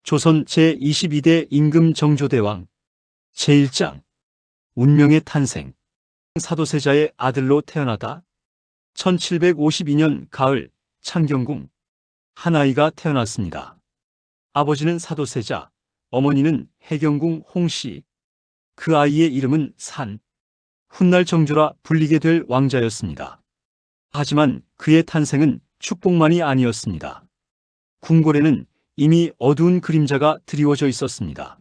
조선 제22대 임금 정조대왕 제1장 운명의 탄생. 사도세자의 아들로 태어나다. 1752년 가을 창경궁 한 아이가 태어났습니다. 아버지는 사도세자, 어머니는 해경궁 홍씨. 그 아이의 이름은 산. 훗날 정조라 불리게 될 왕자였습니다. 하지만 그의 탄생은 축복만이 아니었습니다. 궁궐에는 이미 어두운 그림자가 드리워져 있었습니다.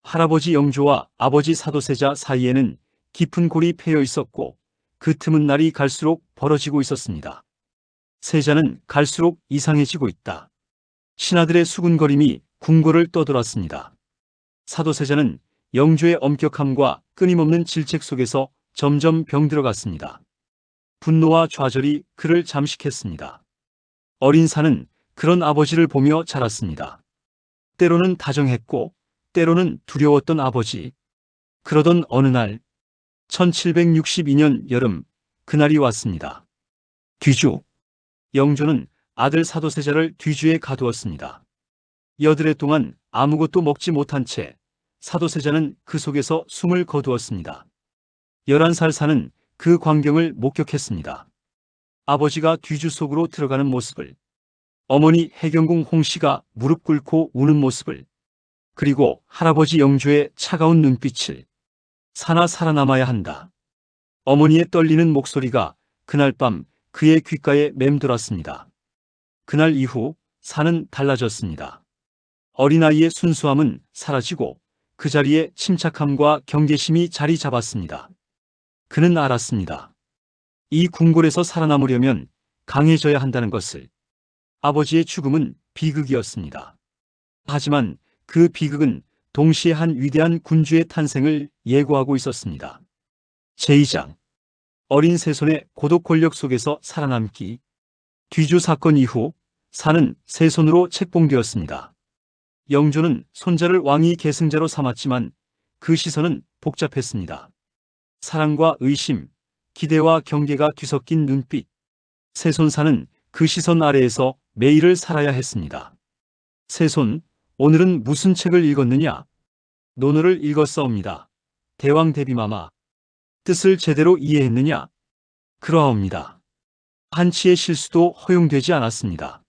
할아버지 영조와 아버지 사도세자 사이에는 깊은 골이 패여 있었고 그 틈은 날이 갈수록 벌어지고 있었습니다. 세자는 갈수록 이상해지고 있다. 신하들의 수군거림이 궁궐을 떠돌았습니다. 사도세자는 영조의 엄격함과 끊임없는 질책 속에서 점점 병들어갔습니다. 분노와 좌절이 그를 잠식했습니다. 어린 산은 그런 아버지를 보며 자랐습니다. 때로는 다정했고 때로는 두려웠던 아버지. 그러던 어느 날 1762년 여름, 그날이 왔습니다. 뒤주. 영조는 아들 사도세자를 뒤주에 가두었습니다. 여드레 동안 아무것도 먹지 못한 채 사도세자는 그 속에서 숨을 거두었습니다. 11살 산은 그 광경을 목격했습니다. 아버지가 뒤주 속으로 들어가는 모습을, 어머니 해경궁 홍씨가 무릎 꿇고 우는 모습을, 그리고 할아버지 영조의 차가운 눈빛을. 사나 살아남아야 한다. 어머니의 떨리는 목소리가 그날 밤 그의 귓가에 맴돌았습니다. 그날 이후 사는 달라졌습니다. 어린아이의 순수함은 사라지고 그 자리에 침착함과 경계심이 자리 잡았습니다. 그는 알았습니다. 이 궁궐에서 살아남으려면 강해져야 한다는 것을. 아버지의 죽음은 비극이었습니다. 하지만 그 비극은 동시에 한 위대한 군주의 탄생을 예고하고 있었습니다. 제2장 어린 세손의 고독 권력 속에서 살아남기. 뒤주 사건 이후 산은 세손으로 책봉되었습니다. 영조는 손자를 왕위 계승자로 삼았지만 그 시선은 복잡했습니다. 사랑과 의심, 기대와 경계가 뒤섞인 눈빛. 세손사는 그 시선 아래에서 매일을 살아야 했습니다. 세손, 오늘은 무슨 책을 읽었느냐? 논어를 읽었사옵니다. 대왕 대비마마. 뜻을 제대로 이해했느냐? 그러하옵니다. 한치의 실수도 허용되지 않았습니다.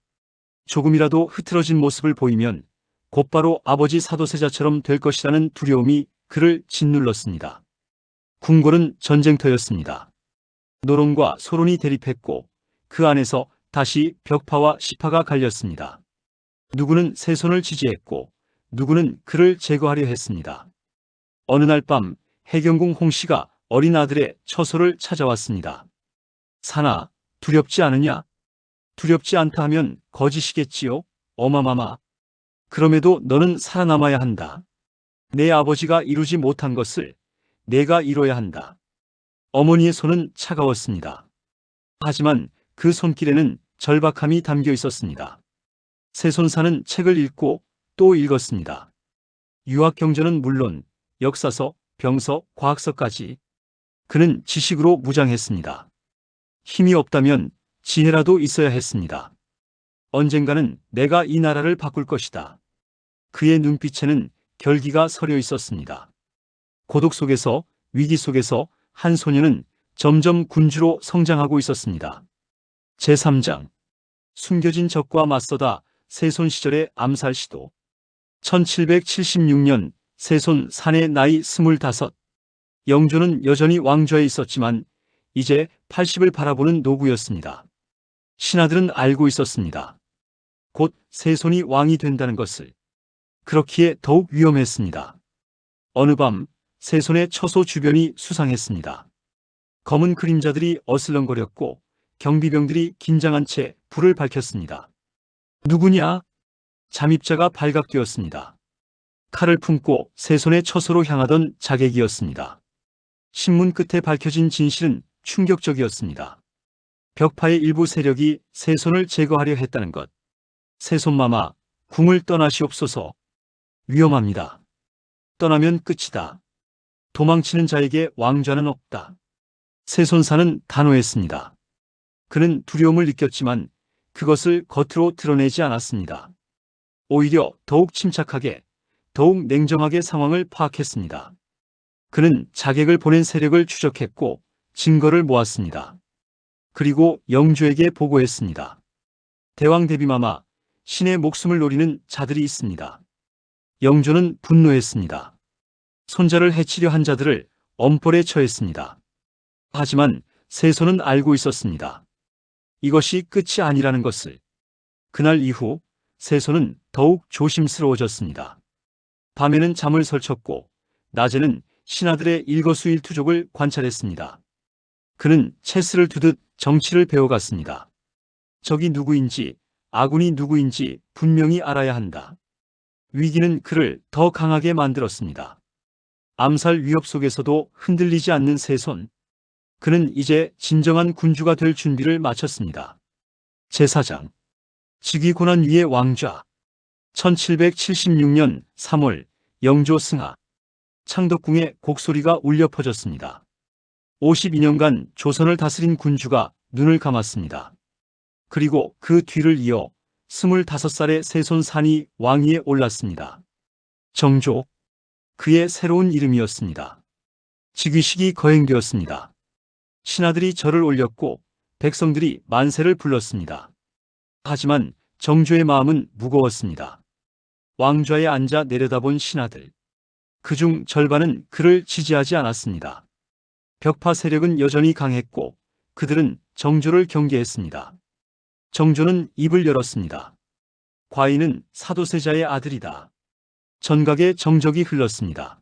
조금이라도 흐트러진 모습을 보이면 곧바로 아버지 사도세자처럼 될 것이라는 두려움이 그를 짓눌렀습니다. 궁궐은 전쟁터였습니다. 노론과 소론이 대립했고 그 안에서 다시 벽파와 시파가 갈렸습니다. 누구는 세손을 지지했고 누구는 그를 제거하려 했습니다. 어느 날 밤 해경궁 홍씨가 어린 아들의 처소를 찾아왔습니다. 사나, 두렵지 않으냐? 두렵지 않다 하면 거짓이겠지요, 어마마마. 그럼에도 너는 살아남아야 한다. 내 아버지가 이루지 못한 것을 내가 이뤄야 한다. 어머니의 손은 차가웠습니다. 하지만 그 손길에는 절박함이 담겨 있었습니다. 세손사는 책을 읽고 또 읽었습니다. 유학경전은 물론 역사서, 병서, 과학서까지. 그는 지식으로 무장했습니다. 힘이 없다면 지혜라도 있어야 했습니다. 언젠가는 내가 이 나라를 바꿀 것이다. 그의 눈빛에는 결기가 서려 있었습니다. 고독 속에서, 위기 속에서 한 소녀는 점점 군주로 성장하고 있었습니다. 제3장 숨겨진 적과 맞서다. 세손 시절의 암살 시도. 1776년 세손 산의 나이 25. 영조는 여전히 왕좌에 있었지만 이제 80을 바라보는 노구였습니다. 신하들은 알고 있었습니다. 곧 세손이 왕이 된다는 것을. 그렇기에 더욱 위험했습니다. 어느 밤 세손의 처소 주변이 수상했습니다. 검은 그림자들이 어슬렁거렸고 경비병들이 긴장한 채 불을 밝혔습니다. 누구냐? 잠입자가 발각되었습니다. 칼을 품고 세손의 처소로 향하던 자객이었습니다. 신문 끝에 밝혀진 진실은 충격적이었습니다. 벽파의 일부 세력이 세손을 제거하려 했다는 것. 세손마마, 궁을 떠나시옵소서. 위험합니다. 떠나면 끝이다. 도망치는 자에게 왕좌는 없다. 세손사는 단호했습니다. 그는 두려움을 느꼈지만 그것을 겉으로 드러내지 않았습니다. 오히려 더욱 침착하게, 더욱 냉정하게 상황을 파악했습니다. 그는 자객을 보낸 세력을 추적했고 증거를 모았습니다. 그리고 영조에게 보고했습니다. 대왕 대비마마, 신의 목숨을 노리는 자들이 있습니다. 영조는 분노했습니다. 손자를 해치려 한 자들을 엄벌에 처했습니다. 하지만 세손은 알고 있었습니다. 이것이 끝이 아니라는 것을. 그날 이후 세손은 더욱 조심스러워졌습니다. 밤에는 잠을 설쳤고 낮에는 신하들의 일거수일투족을 관찰했습니다. 그는 체스를 두듯 정치를 배워갔습니다. 적이 누구인지, 아군이 누구인지 분명히 알아야 한다. 위기는 그를 더 강하게 만들었습니다. 암살 위협 속에서도 흔들리지 않는 세손. 그는 이제 진정한 군주가 될 준비를 마쳤습니다. 제4장 즉위고난 위의 왕좌. 1776년 3월 영조 승하. 창덕궁에 곡소리가 울려 퍼졌습니다. 52년간 조선을 다스린 군주가 눈을 감았습니다. 그리고 그 뒤를 이어 25살의 세손 산이 왕위에 올랐습니다. 정조. 그의 새로운 이름이었습니다. 즉위식이 거행되었습니다. 신하들이 절을 올렸고 백성들이 만세를 불렀습니다. 하지만 정조의 마음은 무거웠습니다. 왕좌에 앉아 내려다본 신하들. 그중 절반은 그를 지지하지 않았습니다. 벽파 세력은 여전히 강했고 그들은 정조를 경계했습니다. 정조는 입을 열었습니다. 과인은 사도세자의 아들이다. 전각에 정적이 흘렀습니다.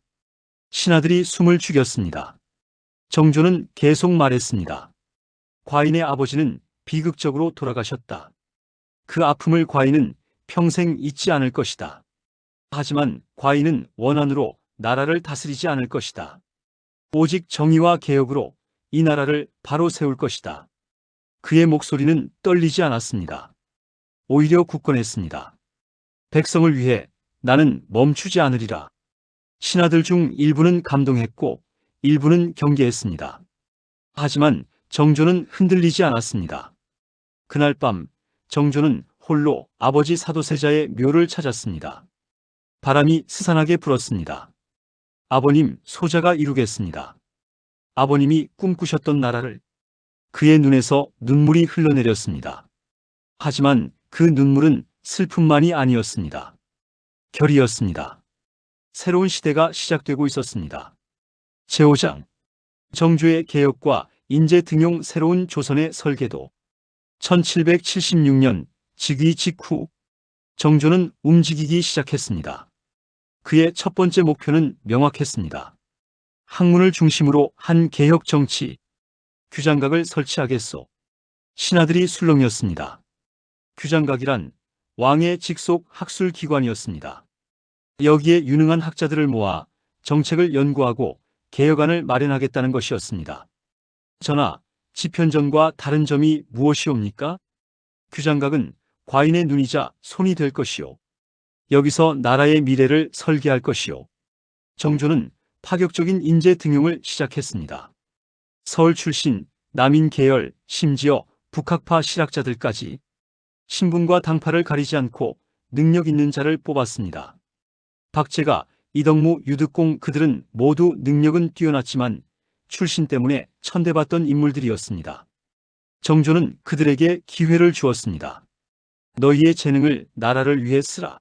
신하들이 숨을 죽였습니다. 정조는 계속 말했습니다. 과인의 아버지는 비극적으로 돌아가셨다. 그 아픔을 과인은 평생 잊지 않을 것이다. 하지만 과인은 원한으로 나라를 다스리지 않을 것이다. 오직 정의와 개혁으로 이 나라를 바로 세울 것이다. 그의 목소리는 떨리지 않았습니다. 오히려 굳건했습니다. 백성을 위해 나는 멈추지 않으리라. 신하들 중 일부는 감동했고 일부는 경계했습니다. 하지만 정조는 흔들리지 않았습니다. 그날 밤 정조는 홀로 아버지 사도세자의 묘를 찾았습니다. 바람이 스산하게 불었습니다. 아버님, 소자가 이루겠습니다. 아버님이 꿈꾸셨던 나라를. 그의 눈에서 눈물이 흘러내렸습니다. 하지만 그 눈물은 슬픔만이 아니었습니다. 결이었습니다. 새로운 시대가 시작되고 있었습니다. 제5장 정조의 개혁과 인재 등용 새로운 조선의 설계도. 1776년 즉위 직후 정조는 움직이기 시작했습니다. 그의 첫 번째 목표는 명확했습니다. 학문을 중심으로 한 개혁 정치. 규장각을 설치하겠소. 신하들이 술렁였습니다. 규장각이란 왕의 직속 학술기관이었습니다. 여기에 유능한 학자들을 모아 정책을 연구하고 개혁안을 마련하겠다는 것이었습니다. 전하, 지편전과 다른 점이 무엇이옵니까? 규장각은 과인의 눈이자 손이 될 것이요. 여기서 나라의 미래를 설계할 것이요. 정조는 파격적인 인재 등용을 시작했습니다. 서울 출신, 남인 계열, 심지어 북학파 실학자들까지 신분과 당파를 가리지 않고 능력 있는 자를 뽑았습니다. 박재가, 이덕무, 유득공 그들은 모두 능력은 뛰어났지만 출신 때문에 천대받던 인물들이었습니다. 정조는 그들에게 기회를 주었습니다. 너희의 재능을 나라를 위해 쓰라.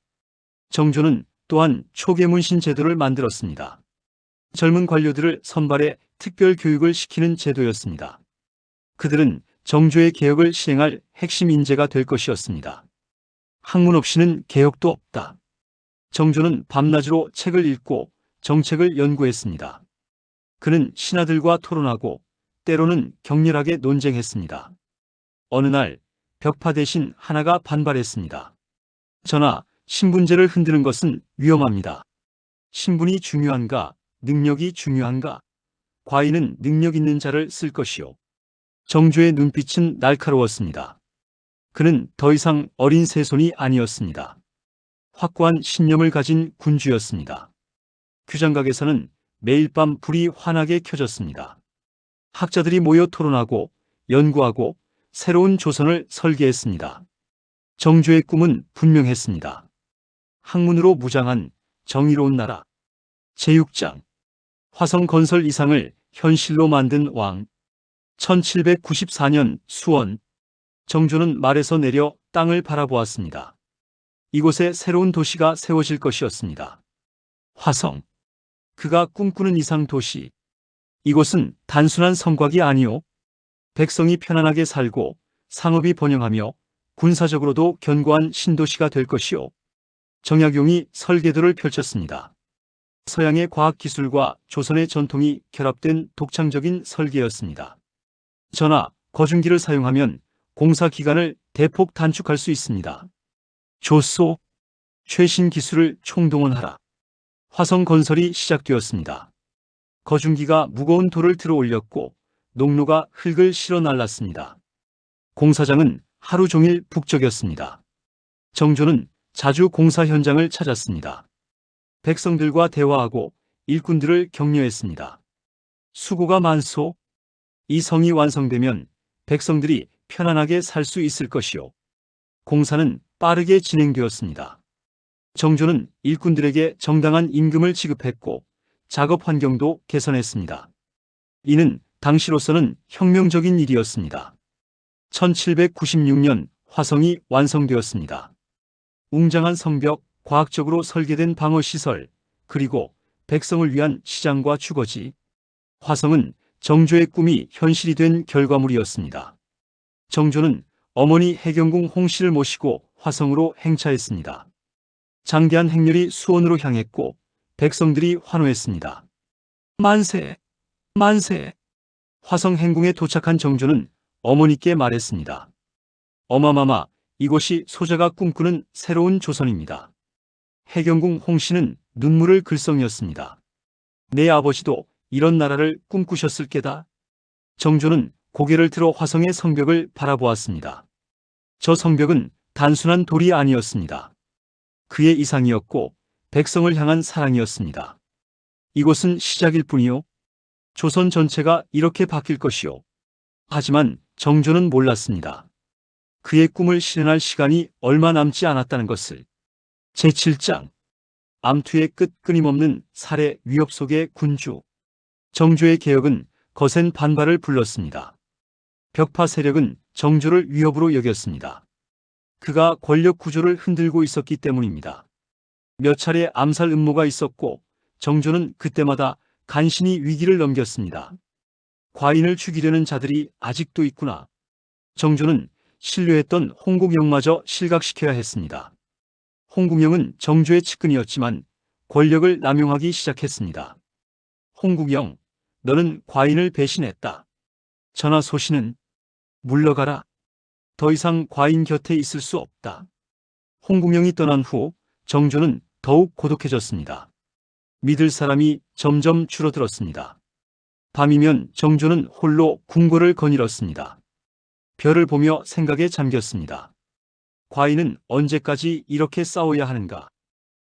정조는 또한 초계문신 제도를 만들었습니다. 젊은 관료들을 선발해 특별 교육을 시키는 제도였습니다. 그들은 정조의 개혁을 시행할 핵심 인재가 될 것이었습니다. 학문 없이는 개혁도 없다. 정조는 밤낮으로 책을 읽고 정책을 연구했습니다. 그는 신하들과 토론하고 때로는 격렬하게 논쟁했습니다. 어느 날 벽파 대신 하나가 반발했습니다. 전하, 신분제를 흔드는 것은 위험합니다. 신분이 중요한가, 능력이 중요한가? 과인은 능력 있는 자를 쓸 것이요. 정조의 눈빛은 날카로웠습니다. 그는 더 이상 어린 세손이 아니었습니다. 확고한 신념을 가진 군주였습니다. 규장각에서는 매일 밤 불이 환하게 켜졌습니다. 학자들이 모여 토론하고 연구하고 새로운 조선을 설계했습니다. 정조의 꿈은 분명했습니다. 학문으로 무장한 정의로운 나라. 제6장 화성건설 이상을 현실로 만든 왕. 1794년 수원, 정조는 말에서 내려 땅을 바라보았습니다. 이곳에 새로운 도시가 세워질 것이었습니다. 화성. 그가 꿈꾸는 이상 도시. 이곳은 단순한 성곽이 아니오. 백성이 편안하게 살고 상업이 번영하며 군사적으로도 견고한 신도시가 될 것이오. 정약용이 설계도를 펼쳤습니다. 서양의 과학기술과 조선의 전통이 결합된 독창적인 설계였습니다. 전하, 거중기를 사용하면 공사 기간을 대폭 단축할 수 있습니다. 좋소. 최신 기술을 총동원하라. 화성 건설이 시작되었습니다. 거중기가 무거운 돌을 들어 올렸고 농로가 흙을 실어 날랐습니다. 공사장은 하루 종일 북적였습니다. 정조는 자주 공사 현장을 찾았습니다. 백성들과 대화하고 일꾼들을 격려했습니다. 수고가 많소. 이 성이 완성되면 백성들이 편안하게 살 수 있을 것이오. 공사는 빠르게 진행되었습니다. 정조는 일꾼들에게 정당한 임금을 지급했고 작업 환경도 개선했습니다. 이는 당시로서는 혁명적인 일이었습니다. 1796년 화성이 완성되었습니다. 웅장한 성벽, 과학적으로 설계된 방어시설, 그리고 백성을 위한 시장과 주거지. 화성은 정조의 꿈이 현실이 된 결과물이었습니다. 정조는 어머니 해경궁 홍씨를 모시고 화성으로 행차했습니다. 장대한 행렬이 수원으로 향했고 백성들이 환호했습니다. 만세! 만세! 화성 행궁에 도착한 정조는 어머니께 말했습니다. 어마마마, 이곳이 소자가 꿈꾸는 새로운 조선입니다. 해경궁 홍씨는 눈물을 글썽였습니다. 내 아버지도 이런 나라를 꿈꾸셨을 게다. 정조는 고개를 들어 화성의 성벽을 바라보았습니다. 저 성벽은 단순한 돌이 아니었습니다. 그의 이상이었고 백성을 향한 사랑이었습니다. 이곳은 시작일 뿐이요. 조선 전체가 이렇게 바뀔 것이요. 하지만 정조는 몰랐습니다. 그의 꿈을 실현할 시간이 얼마 남지 않았다는 것을. 제7장 암투의 끝 끊임없는 살해 위협 속의 군주. 정조의 개혁은 거센 반발을 불렀습니다. 벽파 세력은 정조를 위협으로 여겼습니다. 그가 권력 구조를 흔들고 있었기 때문입니다. 몇 차례 암살 음모가 있었고 정조는 그때마다 간신히 위기를 넘겼습니다. 과인을 죽이려는 자들이 아직도 있구나. 정조는 신뢰했던 홍국영마저 실각시켜야 했습니다. 홍국영은 정조의 측근이었지만 권력을 남용하기 시작했습니다. 홍국영, 너는 과인을 배신했다. 전하 소신은 물러가라. 더 이상 과인 곁에 있을 수 없다. 홍국영이 떠난 후 정조는 더욱 고독해졌습니다. 믿을 사람이 점점 줄어들었습니다. 밤이면 정조는 홀로 궁궐을 거닐었습니다. 별을 보며 생각에 잠겼습니다. 과인은 언제까지 이렇게 싸워야 하는가?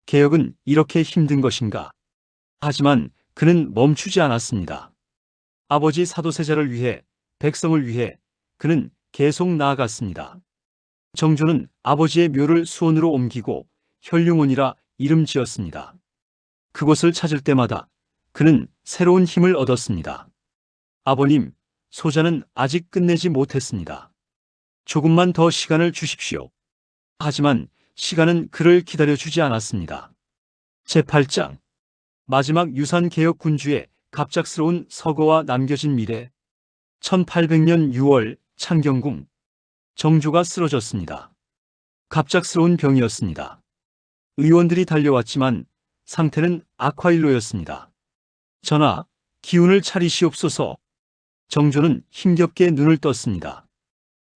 개혁은 이렇게 힘든 것인가? 하지만 그는 멈추지 않았습니다. 아버지 사도세자를 위해, 백성을 위해 그는 계속 나아갔습니다. 정조는 아버지의 묘를 수원으로 옮기고 현룡원이라 이름 지었습니다. 그곳을 찾을 때마다 그는 새로운 힘을 얻었습니다. 아버님, 소자는 아직 끝내지 못했습니다. 조금만 더 시간을 주십시오. 하지만 시간은 그를 기다려주지 않았습니다. 제8장 마지막 유산개혁 군주의 갑작스러운 서거와 남겨진 미래. 1800년 6월 창경궁. 정조가 쓰러졌습니다. 갑작스러운 병이었습니다. 의원들이 달려왔지만 상태는 악화일로였습니다. 전하, 기운을 차리시옵소서. 정조는 힘겹게 눈을 떴습니다.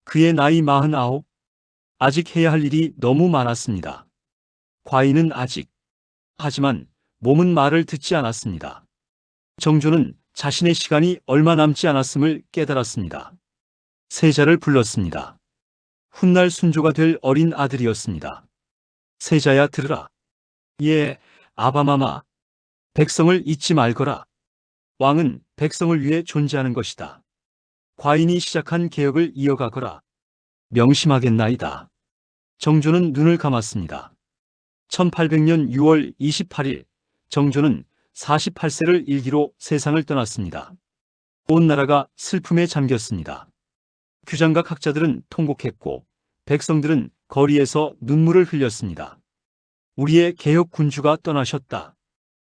그의 나이 49. 아직 해야 할 일이 너무 많았습니다. 과인은 아직. 하지만 몸은 말을 듣지 않았습니다. 정조는 자신의 시간이 얼마 남지 않았음을 깨달았습니다. 세자를 불렀습니다. 훗날 순조가 될 어린 아들이었습니다. 세자야 들으라. 예, 아바마마. 백성을 잊지 말거라. 왕은 백성을 위해 존재하는 것이다. 과인이 시작한 개혁을 이어가거라. 명심하겠나이다. 정조는 눈을 감았습니다. 1800년 6월 28일 정조는 48세를 일기로 세상을 떠났습니다. 온 나라가 슬픔에 잠겼습니다. 규장각 학자들은 통곡했고 백성들은 거리에서 눈물을 흘렸습니다. 우리의 개혁 군주가 떠나셨다.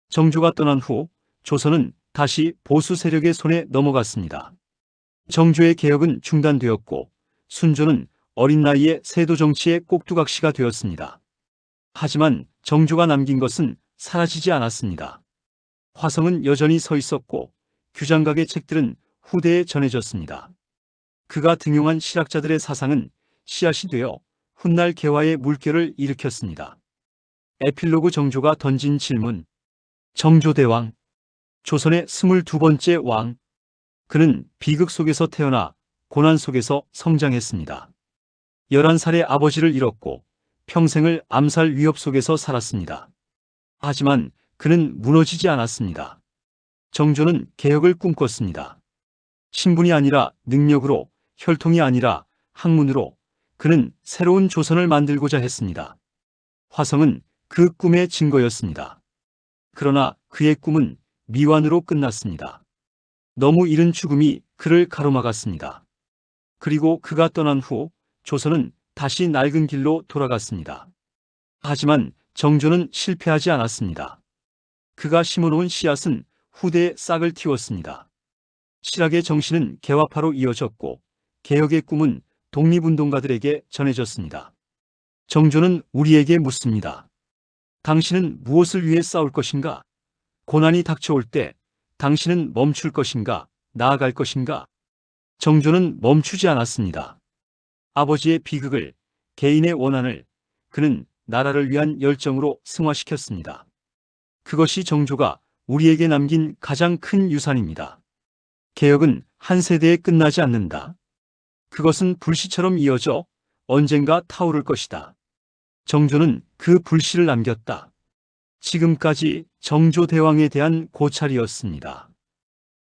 정조가 떠난 후 조선은 다시 보수 세력의 손에 넘어갔습니다. 정조의 개혁은 중단되었고 순조는 어린 나이에 세도 정치의 꼭두각시가 되었습니다. 하지만 정조가 남긴 것은 사라지지 않았습니다. 화성은 여전히 서 있었고 규장각의 책들은 후대에 전해졌습니다. 그가 등용한 실학자들의 사상은 씨앗이 되어 훗날 개화의 물결을 일으켰습니다. 에필로그 정조가 던진 질문. 정조대왕. 조선의 22번째 왕. 그는 비극 속에서 태어나 고난 속에서 성장했습니다. 11살에 아버지를 잃었고 평생을 암살 위협 속에서 살았습니다. 하지만 그는 무너지지 않았습니다. 정조는 개혁을 꿈꿨습니다. 신분이 아니라 능력으로, 혈통이 아니라 학문으로 그는 새로운 조선을 만들고자 했습니다. 화성은 그 꿈의 증거였습니다. 그러나 그의 꿈은 미완으로 끝났습니다. 너무 이른 죽음이 그를 가로막았습니다. 그리고 그가 떠난 후 조선은 다시 낡은 길로 돌아갔습니다. 하지만 정조는 실패하지 않았습니다. 그가 심어놓은 씨앗은 후대에 싹을 틔웠습니다. 실학의 정신은 개화파로 이어졌고 개혁의 꿈은 독립운동가들에게 전해졌습니다. 정조는 우리에게 묻습니다. 당신은 무엇을 위해 싸울 것인가? 고난이 닥쳐올 때 당신은 멈출 것인가? 나아갈 것인가? 정조는 멈추지 않았습니다. 아버지의 비극을, 개인의 원한을 그는 나라를 위한 열정으로 승화시켰습니다. 그것이 정조가 우리에게 남긴 가장 큰 유산입니다. 개혁은 한 세대에 끝나지 않는다. 그것은 불씨처럼 이어져 언젠가 타오를 것이다. 정조는 그 불씨를 남겼다. 지금까지 정조대왕에 대한 고찰이었습니다.